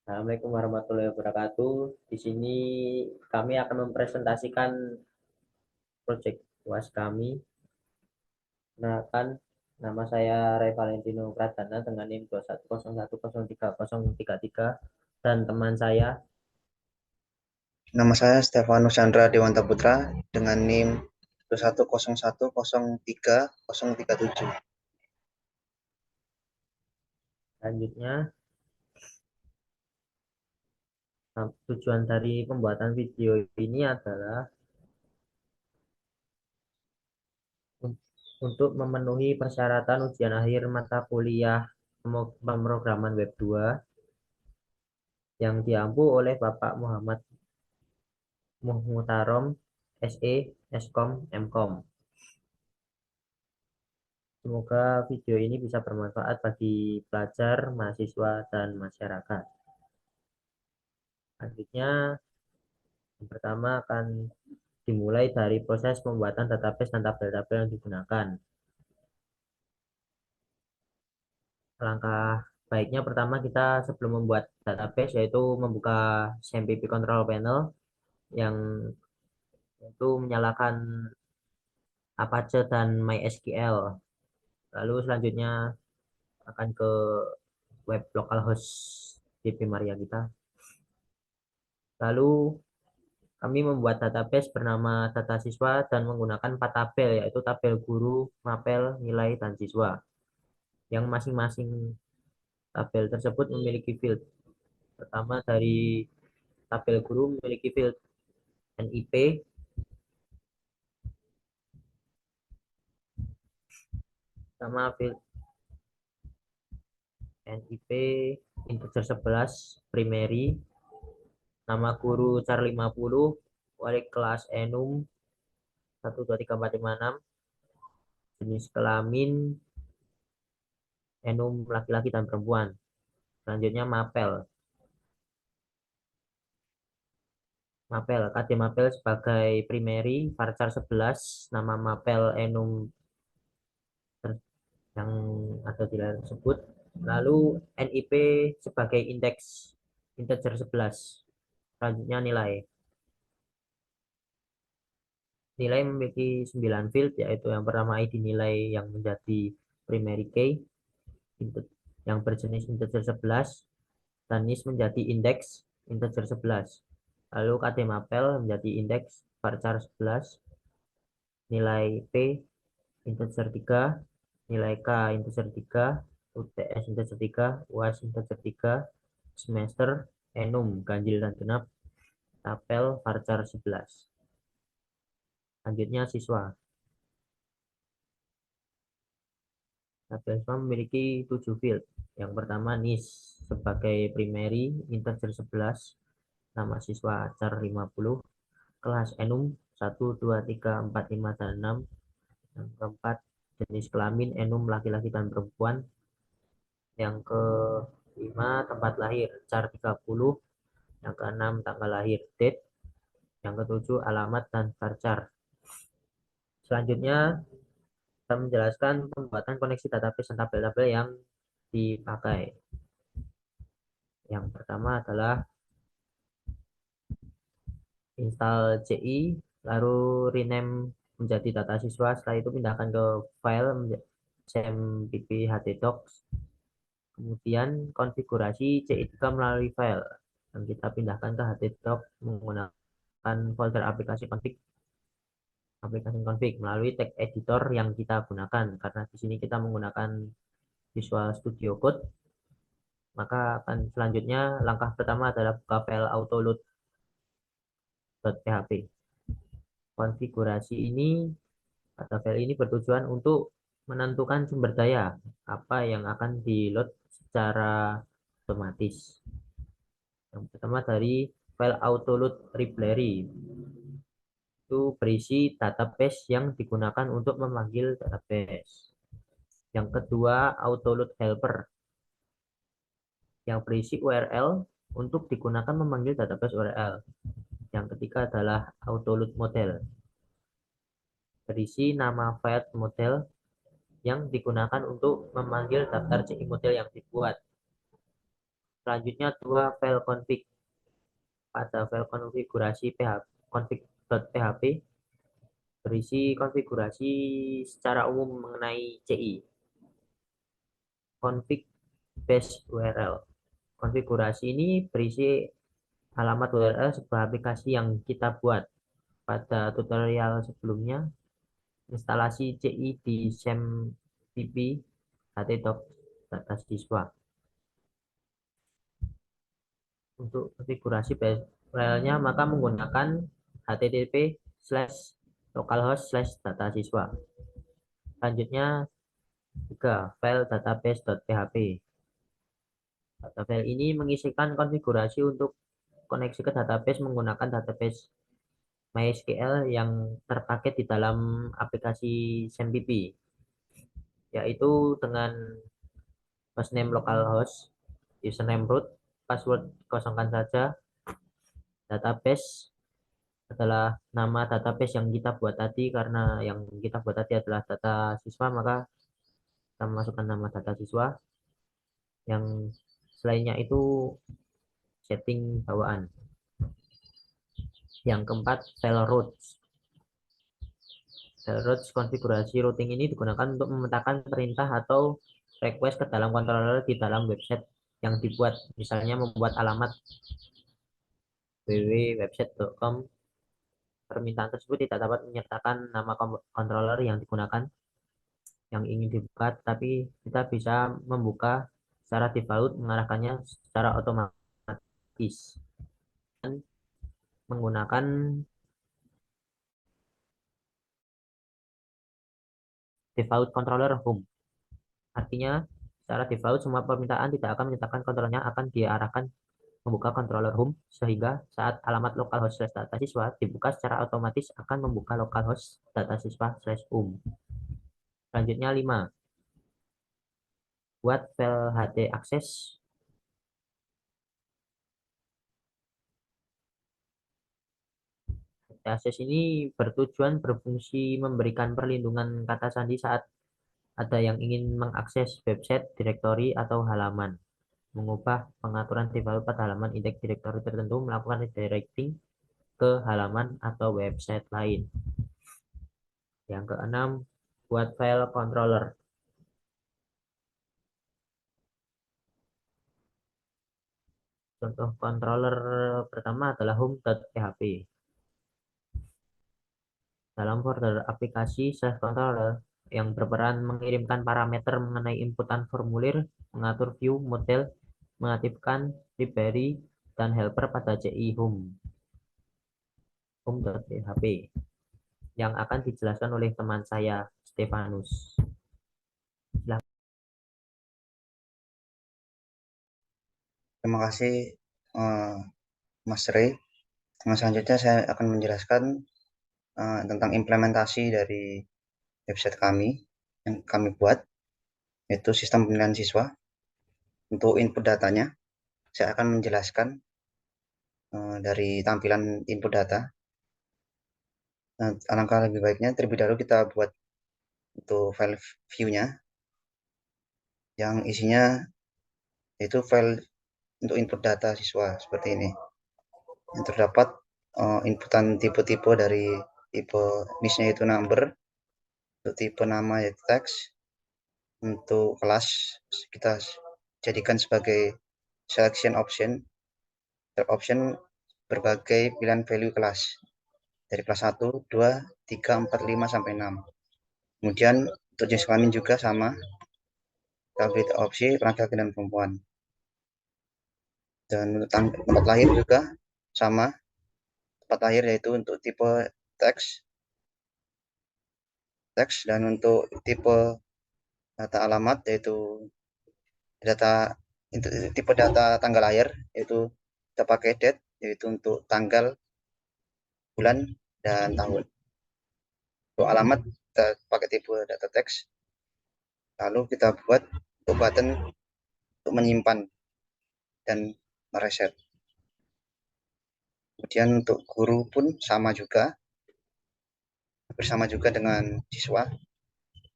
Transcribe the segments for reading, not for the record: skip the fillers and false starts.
Assalamualaikum warahmatullahi wabarakatuh. Di sini kami akan mempresentasikan proyek UAS kami. Kenalkan, nama saya Ray Valentino Pradana dengan NIM 210103033 dan teman saya. Nama saya Stefanus Chandra Dewanta Putra dengan NIM 210103037. Selanjutnya, tujuan dari pembuatan video ini adalah untuk memenuhi persyaratan ujian akhir mata kuliah pemrograman Web 2 yang diampu oleh Bapak Muhammad Muhtarom, SE, Eskom, Mkom. Semoga video ini bisa bermanfaat bagi pelajar, mahasiswa, dan masyarakat. Selanjutnya, yang pertama akan dimulai dari proses pembuatan database dan tabel-tabel yang digunakan. Langkah baiknya pertama kita sebelum membuat database yaitu membuka SAMPP Control Panel yang itu menyalakan Apache dan MySQL. Lalu selanjutnya akan ke web localhost DP Maria kita. Lalu kami membuat database bernama data siswa dan menggunakan 4 tabel, yaitu tabel guru, mapel, nilai, dan siswa. Yang masing-masing tabel tersebut memiliki field. Pertama dari tabel guru memiliki field NIP, sama field NIP integer 11 primary, nama guru char 50, wali kelas enum 1 2 3 4 5 6, jenis kelamin enum laki-laki dan perempuan. Selanjutnya mapel. KD Mapel sebagai primary, varchar 11, nama Mapel enum yang ada di layar tersebut. Lalu NIP sebagai indeks integer 11. Selanjutnya nilai. Nilai memiliki 9 field, yaitu yang pertama ID nilai yang menjadi primary key, yang berjenis integer 11, dan NIS menjadi indeks integer 11. Lalu KD Mapel menjadi indeks varchar 11, nilai P integer 3, nilai K integer 3, UTS integer 3, UAS integer 3, semester, enum, ganjil dan genap, tapel, varchar 11. Selanjutnya siswa. Tabel siswa memiliki 7 field. Yang pertama NIS sebagai primary, integer 11, nama siswa char 50, kelas enum 1, 2, 3, 4, 5, dan 6. Yang keempat, jenis kelamin enum laki-laki dan perempuan. Yang kelima, tempat lahir char 30. Yang keenam, tanggal lahir date. Yang ketujuh, alamat dan varchar. Selanjutnya, kita menjelaskan pembuatan koneksi database dan tabel-tabel yang dipakai. Yang pertama adalah install CI, lalu rename menjadi data siswa. Setelah itu pindahkan ke file CMPP htdocs. Kemudian konfigurasi CI juga melalui file yang kita pindahkan ke htdocs menggunakan folder aplikasi config melalui tag editor yang kita gunakan. Karena di sini kita menggunakan Visual Studio Code, maka akan selanjutnya langkah pertama adalah buka file autoload.php. Konfigurasi ini atau file ini bertujuan untuk menentukan sumber daya apa yang akan di load secara otomatis. Yang pertama dari file autoload library, itu berisi database yang digunakan untuk memanggil database. Yang kedua, autoload helper yang berisi URL untuk digunakan memanggil database URL. Yang ketiga adalah autoload model, berisi nama file model yang digunakan untuk memanggil daftar CI model yang dibuat. Selanjutnya dua file config. Pada file konfigurasi config.php berisi konfigurasi secara umum mengenai CI. Config base URL. Konfigurasi ini berisi alamat URL sebuah aplikasi yang kita buat. Pada tutorial sebelumnya, instalasi CI di SAMPP htdoc data siswa. Untuk konfigurasi filenya maka menggunakan http://localhost/data siswa. Selanjutnya juga file database.php. Data file ini mengisikan konfigurasi untuk koneksi ke database menggunakan database MySQL yang terpaket di dalam aplikasi SAMPP, yaitu dengan hostname localhost, username root, password kosongkan saja, database adalah nama database yang kita buat tadi. Karena yang kita buat tadi adalah data siswa, maka kita masukkan nama data siswa. Yang selainnya itu setting bawaan. Yang keempat, file routes. File routes konfigurasi routing ini digunakan untuk memetakan perintah atau request ke dalam controller di dalam website yang dibuat. Misalnya membuat alamat www.website.com. Permintaan tersebut tidak dapat menyertakan nama controller yang digunakan yang ingin dibuka, tapi kita bisa membuka secara default, mengarahkannya secara otomatis dan menggunakan default controller home. Artinya secara default semua permintaan tidak akan menyertakan kontrolnya, akan diarahkan membuka controller home, sehingga saat alamat localhost/data siswa dibuka secara otomatis akan membuka localhost data siswa/home. Selanjutnya 5, buat file htaccess. Htaccess ini bertujuan berfungsi memberikan perlindungan kata sandi saat ada yang ingin mengakses website, direktori, atau halaman. Mengubah pengaturan default pada halaman indeks direktori tertentu, melakukan redirecting ke halaman atau website lain. Yang keenam, buat file controller. Contoh controller pertama adalah home.php. Dalam folder aplikasi controller yang berperan mengirimkan parameter mengenai inputan formulir, mengatur view, model, mengaktifkan library, dan helper pada CI home.php yang akan dijelaskan oleh teman saya, Stefanus. Terima kasih Mas Rey. Selanjutnya saya akan menjelaskan tentang implementasi dari website kami yang kami buat, yaitu sistem penilaian siswa. Untuk input datanya, saya akan menjelaskan dari tampilan input data. Alangkah lebih baiknya terlebih dahulu kita buat untuk file view-nya yang isinya yaitu file untuk input data siswa seperti ini. Yang terdapat inputan tipe-tipe dari tipe NIS-nya itu number, untuk tipe nama yaitu text, untuk kelas kita jadikan sebagai selection option. Option berbagai pilihan value kelas dari kelas 1, 2, 3, 4, 5 sampai 6. Kemudian untuk jenis kelamin juga sama, kita beri opsi laki-laki dan perempuan. Dan untuk tempat lahir juga sama, tempat lahir yaitu untuk tipe teks, dan untuk tipe data alamat yaitu data tipe data tanggal lahir, yaitu kita pakai date, yaitu untuk tanggal, bulan, dan tahun. Untuk alamat kita pakai tipe data teks. Lalu kita buat untuk button untuk menyimpan dan mereset. Kemudian untuk guru pun sama juga, bersama juga dengan siswa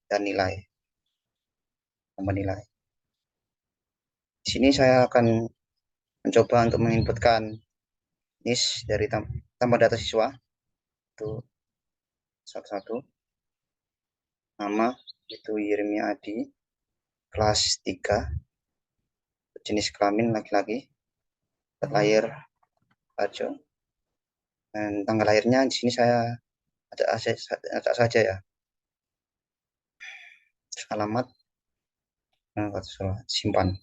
dan nilai, menilai. Di sini saya akan mencoba untuk menginputkan NIS dari tambah data siswa itu satu-satu. Nama itu Yeremia Adi, kelas 3, jenis kelamin laki-laki, lahir Arjo, dan tanggal lahirnya di sini saya ada saja ya. Terus alamat, simpan.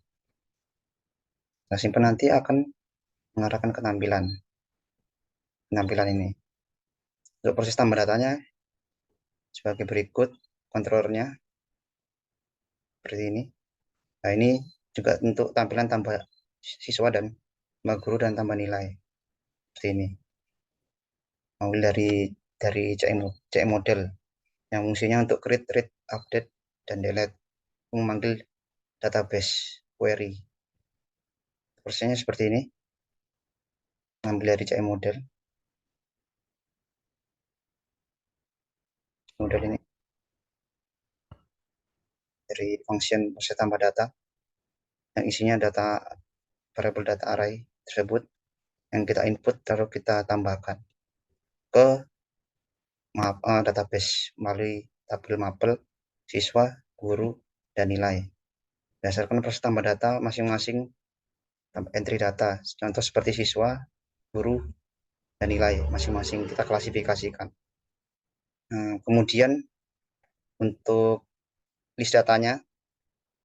Nah, simpan nanti akan mengarahkan ke penampilan ini. Untuk proses tambah datanya sebagai berikut, kontrolernya seperti ini. Nah, ini juga untuk tampilan tambah siswa dan tambah guru dan tambah nilai seperti ini. Ambil dari CM model yang fungsinya untuk create, read, update, dan delete, memanggil database query. Prosesnya seperti ini. Ambil dari CM model ini dari function proses tambah data yang isinya data variable data array tersebut yang kita input lalu kita tambahkan ke database melalui tabel mapel siswa, guru, dan nilai. Berdasarkan proses tambah data masing-masing entry data, contoh seperti siswa, guru, dan nilai masing-masing kita klasifikasikan. Kemudian untuk list datanya,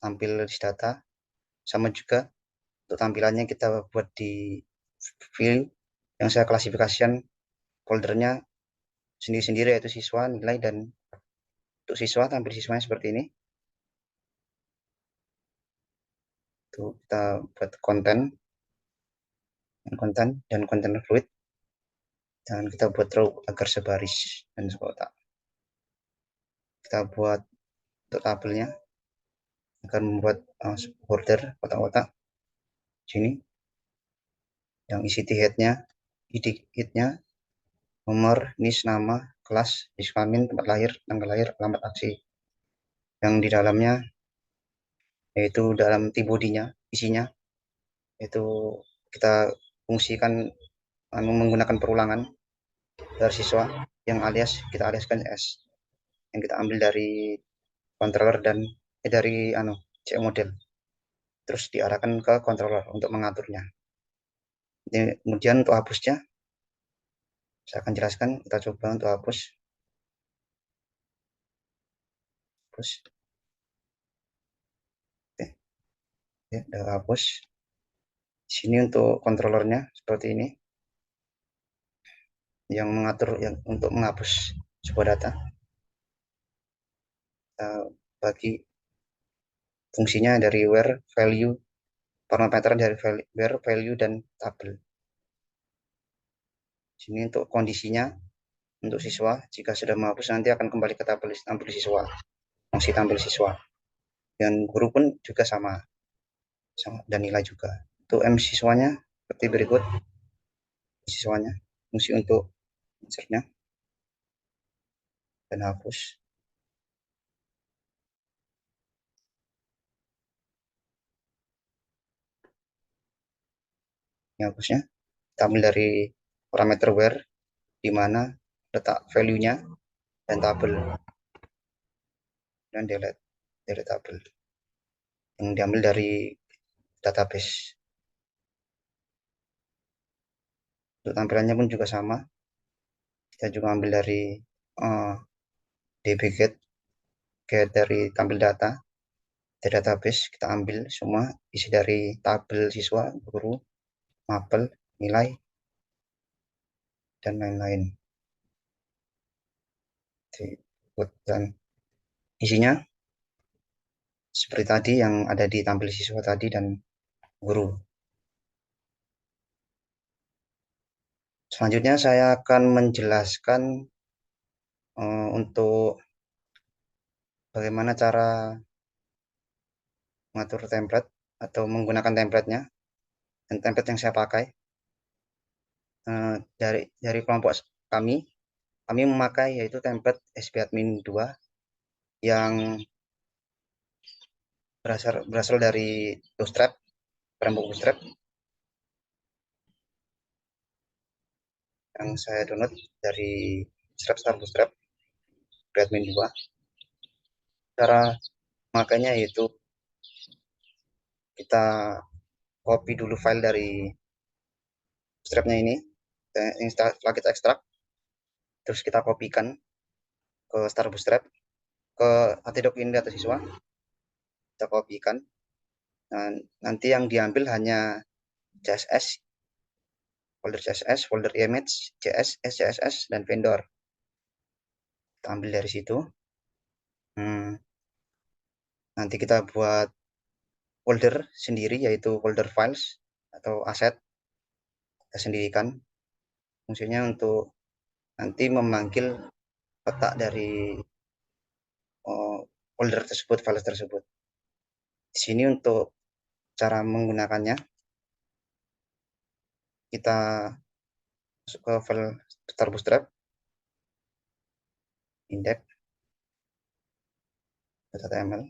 tampil list data, sama juga untuk tampilannya kita buat di file yang saya klasifikasikan foldernya sendiri-sendiri yaitu siswa, nilai, dan untuk siswa tampil siswanya seperti ini. Itu kita buat konten dan konten fluid dan kita buat row agar sebaris dan sekotak. Kita buat untuk tabelnya akan membuat border kotak-kotak sini yang isi headnya, id headnya, nomor, NIS, nama, kelas, jenis kelamin, tempat lahir, tanggal lahir, alamat aksi. Yang di dalamnya yaitu dalam T-body-nya isinya itu kita fungsikan menggunakan perulangan dari siswa yang kita aliaskan S yang kita ambil dari controller dan dari C model terus diarahkan ke controller untuk mengaturnya. Kemudian untuk hapusnya saya akan jelaskan, kita coba untuk hapus. Oke, ya, udah hapus. Di sini untuk controllernya seperti ini yang mengatur untuk menghapus sebuah data. Kita bagi fungsinya dari where, value, parameter dari where, value, dan tabel. Sini untuk kondisinya untuk siswa, jika sudah menghapus nanti akan kembali ke tabel siswa, fungsi tampil siswa. Dan guru pun juga sama dan nilai juga. Untuk M siswanya seperti berikut. Siswanya, fungsi untuk insertnya dan hapus. Ini hapusnya. Kita ambil dari parameter where, di mana letak value-nya dan tabel. Dan delete tabel. Yang diambil dari database. Untuk tampilannya pun juga sama. Kita juga ambil dari dbget, get dari tampil data, dari database kita ambil semua isi dari tabel siswa, guru, mapel, nilai, dan lain-lain. Dan isinya seperti tadi yang ada di tampil siswa tadi dan guru. Selanjutnya saya akan menjelaskan untuk bagaimana cara mengatur template atau menggunakan template-nya dan template yang saya pakai. Dari kelompok kami memakai yaitu template SPadmin 2 yang berasal dari Bootstrap, framework Bootstrap. yang saya download dari Star Bootstrap Admin 2. Cara makanya yaitu kita copy dulu file dari bootstrapnya ini, setelah kita ekstrak, terus kita kopikan ke Star Bootstrap, ke htdoc ini data siswa, kita kopikan. Nah, nanti yang diambil hanya CSS, folder CSS, folder image, JS, SCSS, dan vendor. Kita ambil dari situ. Nanti kita buat folder sendiri, yaitu folder files atau aset. Kita sendirikan. Fungsinya untuk nanti memanggil letak dari folder tersebut, file tersebut. Di sini untuk cara menggunakannya, kita masuk ke file Star Bootstrap, index.html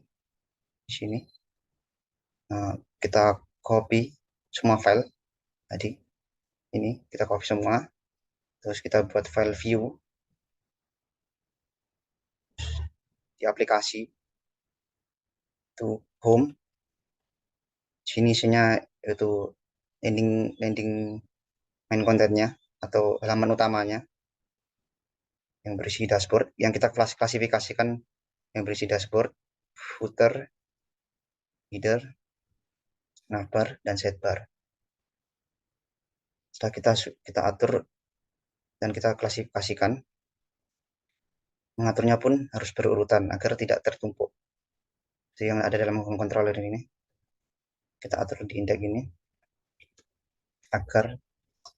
di sini. Kita copy semua file tadi. Ini kita copy semua. Terus kita buat file view di aplikasi itu home. Sini isinya itu landing main kontennya atau halaman utamanya yang berisi dashboard, yang kita klasifikasikan yang berisi dashboard, footer, header, navbar, dan sidebar. Setelah kita atur dan kita klasifikasikan, mengaturnya pun harus berurutan agar tidak tertumpuk. Itu yang ada dalam home controller ini. Kita atur di indeks ini agar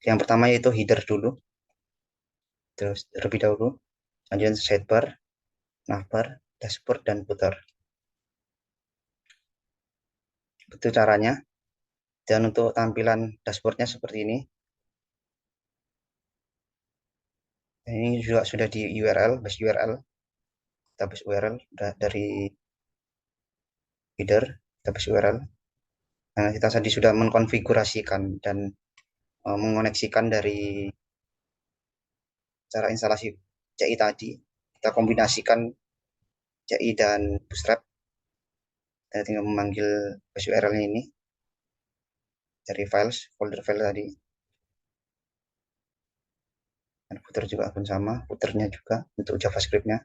yang pertama yaitu header dulu, terus terlebih dahulu, selanjutnya sidebar, navbar, dashboard, dan footer. Itu caranya. Dan untuk tampilan dashboardnya seperti ini. Ini juga sudah di URL, base URL. Kita base URL dari header, kita base URL. Nah, kita tadi sudah mengkonfigurasikan dan mengoneksikan dari cara instalasi CI tadi. Kita kombinasikan CI dan Bootstrap. Kita tinggal memanggil base URL-nya ini dari files, folder file tadi. Dan footer juga pun sama, footernya juga untuk JavaScript-nya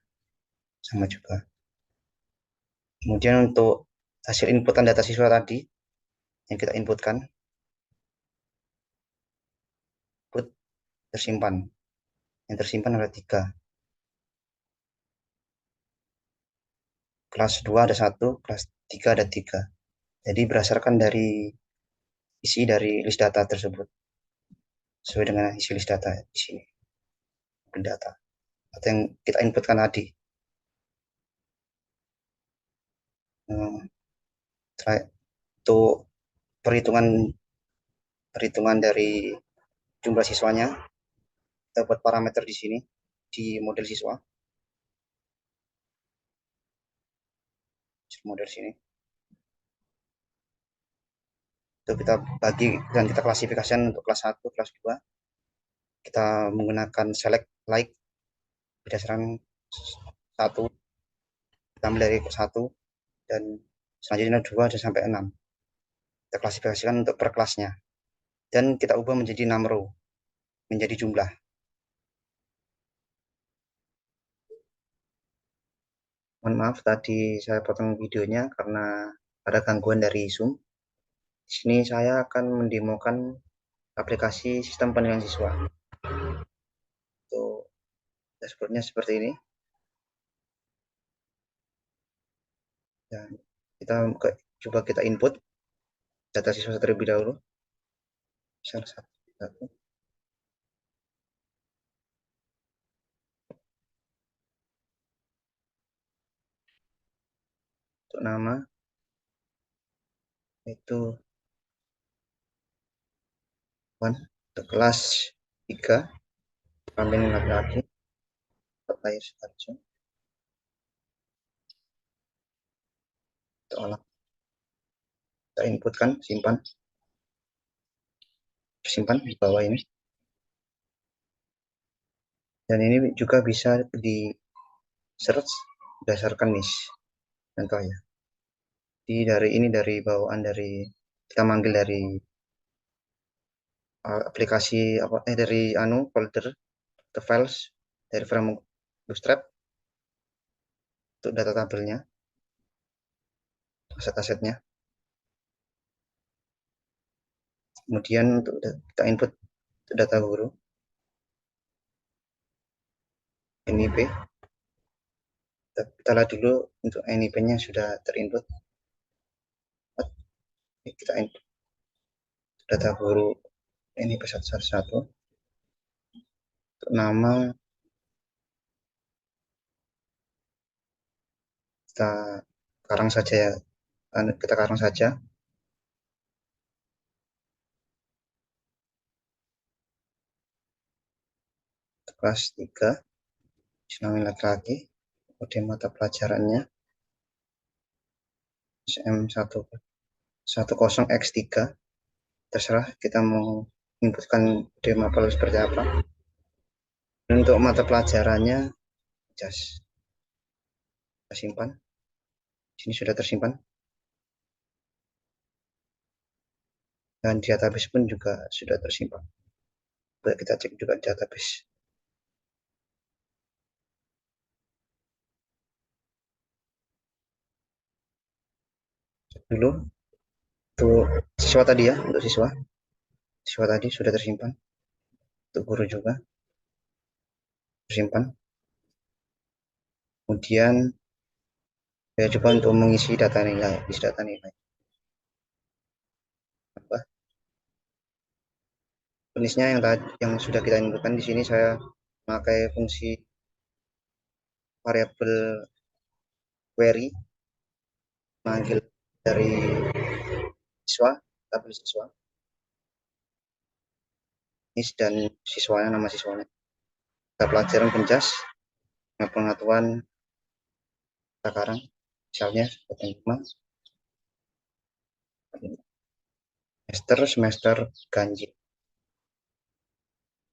sama juga. Kemudian untuk hasil inputan data siswa tadi yang kita inputkan, input tersimpan. Yang tersimpan ada 3. Kelas 2 ada 1, kelas 3 ada 3. Jadi berdasarkan dari isi dari list data tersebut. Sesuai dengan isi list data di sini. Data. Atau yang kita inputkan tadi. Untuk perhitungan dari jumlah siswanya, kita buat parameter di sini di model siswa. Model sini. Itu kita bagi dan kita klasifikasikan untuk kelas 1, kelas 2. Kita menggunakan select like berdasarkan 1. Kita ambil dari 1 dan selanjutnya 2 dan sampai 6. Kita klasifikasikan untuk per kelasnya. Dan kita ubah menjadi number, menjadi jumlah. Mohon maaf tadi saya potong videonya karena ada gangguan dari Zoom. Di sini saya akan mendemokan aplikasi sistem penilaian siswa. Untuk dashboardnya seperti ini. Dan kita coba kita input data siswa terlebih dahulu. Salah satu. Untuk nama itu untuk kelas 3 kambing laki-laki lahir Sukarjo. Untuk alat kita inputkan, simpan, di bawah ini. Dan ini juga bisa di search berdasarkan niche. Contoh ya. Dari bawaan dari kita manggil dari aplikasi apa dari folder the files dari framework Bootstrap untuk data tabelnya, aset-asetnya. Kemudian untuk kita input data guru NIP. Kita lihat dulu untuk NIP-nya sudah terinput. Kita input data guru NIP 111. Untuk nama kita karang saja ya. Kita karang saja. Kelas 3 Islam laki-laki. Kemudian mata pelajarannya SM10X3. Terserah kita mau inputkan kode mapel seperti apa. Dan untuk mata pelajarannya just kita simpan. Sini sudah tersimpan. Dan di database pun juga sudah tersimpan. Kita cek juga di database. Cek dulu untuk siswa tadi ya, untuk siswa tadi sudah tersimpan. Untuk guru juga tersimpan. Kemudian saya coba untuk mengisi data nilai, isi data nilai. Apa? Jenisnya yang sudah kita inputkan di sini saya memakai fungsi variabel query, manggil dari siswa, tabel siswa, nis dan siswanya, nama siswanya. Kita pelajaran penjas, pengetahuan sekarang, misalnya semester ganjil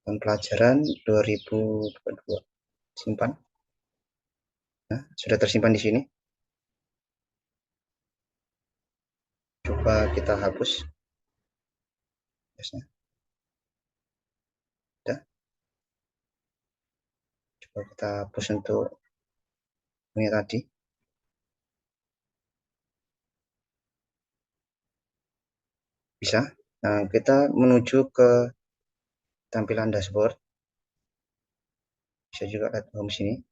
tahun pelajaran 2022 simpan. Nah, sudah tersimpan di sini. Coba kita hapus. Sudah. Coba kita hapus untuk ini tadi. Bisa. Nah, kita menuju ke tampilan dashboard. Bisa juga lihat home sini.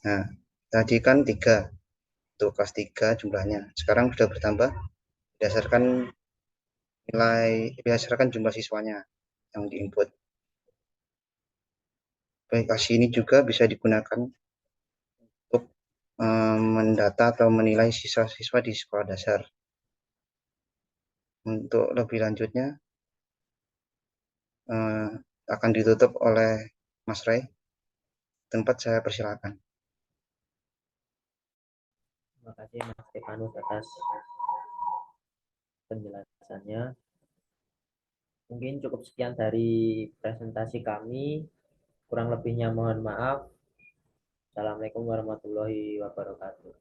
Nah, tadi kan 3 untuk kelas 3 jumlahnya. Sekarang sudah bertambah berdasarkan jumlah siswanya yang diinput. Aplikasi ini juga bisa digunakan untuk mendata atau menilai siswa-siswa di sekolah dasar. Untuk lebih lanjutnya akan ditutup oleh Mas Ray. Tempat saya persilakan. Terima kasih Mas Stefanus atas penjelasannya. Mungkin cukup sekian dari presentasi kami. Kurang lebihnya mohon maaf. Assalamualaikum warahmatullahi wabarakatuh.